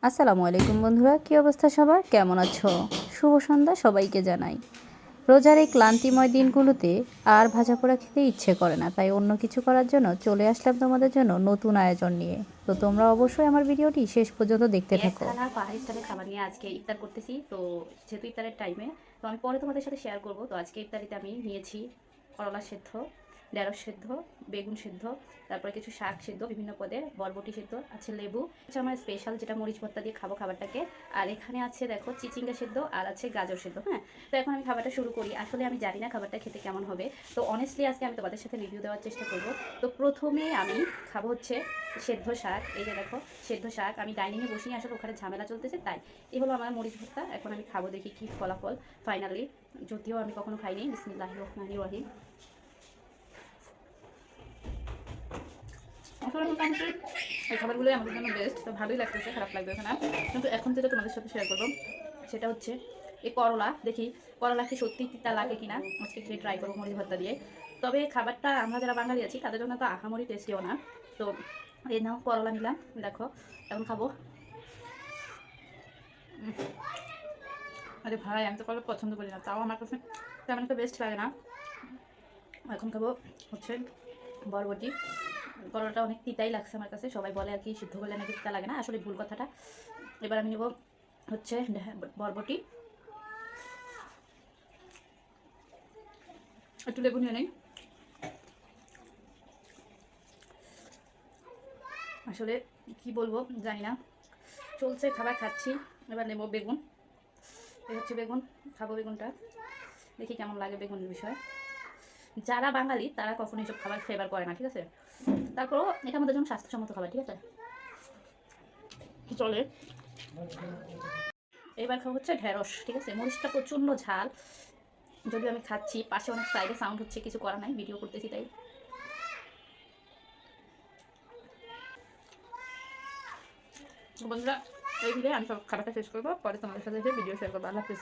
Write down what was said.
আসসালামু আলাইকুম বন্ধুরা, কী অবস্থা সবার? কেমন আছো? শুভ সন্ধ্যা সবাইকে জানাই। রোজার এই ক্লান্তিময় দিনগুলোতে আর ভাজা পোড়া খেতে ইচ্ছে করে না, তাই অন্য কিছু করার জন্য চলে আসলাম তোমাদের জন্য নতুন আয়োজন নিয়ে। তো তোমরা অবশ্যই আমার ভিডিওটি শেষ পর্যন্ত দেখতে এক থাকো। থালা পাহাড়ি স্টাইলের খাবার নিয়ে আজকে ইফতার করতেছি। তো যেহেতু ইফতারের টাইমে, তো আমি পরে তোমাদের সাথে শেয়ার করব। তো আজকে ইফতারিতে আমি নিয়েছি করলা সেদ্ধ, ঢেঁড়স সেদ্ধ, বেগুন সেদ্ধ, তারপরে কিছু শাক সেদ্ধ বিভিন্ন পদের, বরবটি সেদ্ধ, আছে লেবু, হচ্ছে আমার স্পেশাল যেটা মরিচ ভর্তা দিয়ে খাবো খাবারটাকে। আর এখানে আছে দেখো চিচিঙ্গা সেদ্ধ আর আছে গাজর সেদ্ধ। হ্যাঁ, তো এখন আমি খাবারটা শুরু করি। আসলে আমি জানি না খাবারটা খেতে কেমন হবে, তো অনেস্টলি আজকে আমি তোমাদের সাথে রিভিউ দেওয়ার চেষ্টা করব। তো প্রথমেই আমি খাবো হচ্ছে সেদ্ধ শাক। এই যে দেখো সেদ্ধ শাক, আমি ডাইনিংয়ে বসিনি, আসলে ওখানে ঝামেলা চলতেছে, তাই এই হলো আমার মরিচ ভর্তা। এখন আমি খাবো, দেখি কি ফলাফল ফাইনালি, যদিও আমি কখনো খাইনি। বিসমিল্লাহির রহমানির রহিম। আসলে মোটামুটি এই খাবারগুলোই আমাদের জন্য বেস্ট, তো ভালোই লাগতেছে, খারাপ লাগবে না। কিন্তু এখন যেটা তোমাদের সাথে শেয়ার করবো সেটা হচ্ছে এই করলা। দেখি করলা কি সত্যি তিতা লাগে কিনা, আজকে খেয়ে ট্রাই করবো মরিচ ভর্তা দিয়ে। তবে খাবারটা আমরা যারা বাঙালি আছি তাদের জন্য তো আহামরি টেস্টিও না। তো এই নাও করলা নিলাম, দেখো এখন খাবো। আরে ভাই, আমি তো করলা পছন্দ করি না, তাও আমার কাছে তেমন একটা বেস্ট লাগে না। এখন খাবো হচ্ছে বরবটি। করলাটা অনেক তিতাই লাগছে আমার কাছে, সবাই বলে আর কি সিদ্ধ করলে নাকি তিতা লাগে না, আসলে ভুল কথাটা। এবার আমি নেব হচ্ছে বরবটি, একটু লেবু নিয়ে নেই। আসলে কি বলবো জানি না, চলছে খাবার খাচ্ছি। এবার নেব বেগুন, এই হচ্ছে বেগুন, খাবো বেগুনটা, দেখি কেমন লাগে বেগুনের বিষয়। যারা বাঙালি তারা কখনো এইসব খাবার ফেভার করে না, ঠিক আছে? তারপরও এটা আমাদের জন্য স্বাস্থ্যসম্মত খাবার, ঠিক আছে, চলে। এবার খাবো হচ্ছে ঢেঁড়স, ঠিক আছে। মরিচটা প্রচণ্ড ঝাল, যদিও আমি খাচ্ছি, পাশে অনেক সাইডে সাউন্ড হচ্ছে, কিছু করা নাই, ভিডিও করতেছি তাই। বন্ধুরা, এই ভিডিও আমি সব খাবারটা শেষ করবো, পরে তোমাদের সাথে ভিডিও শেয়ার করবো। আল্লাহ হাফিজ।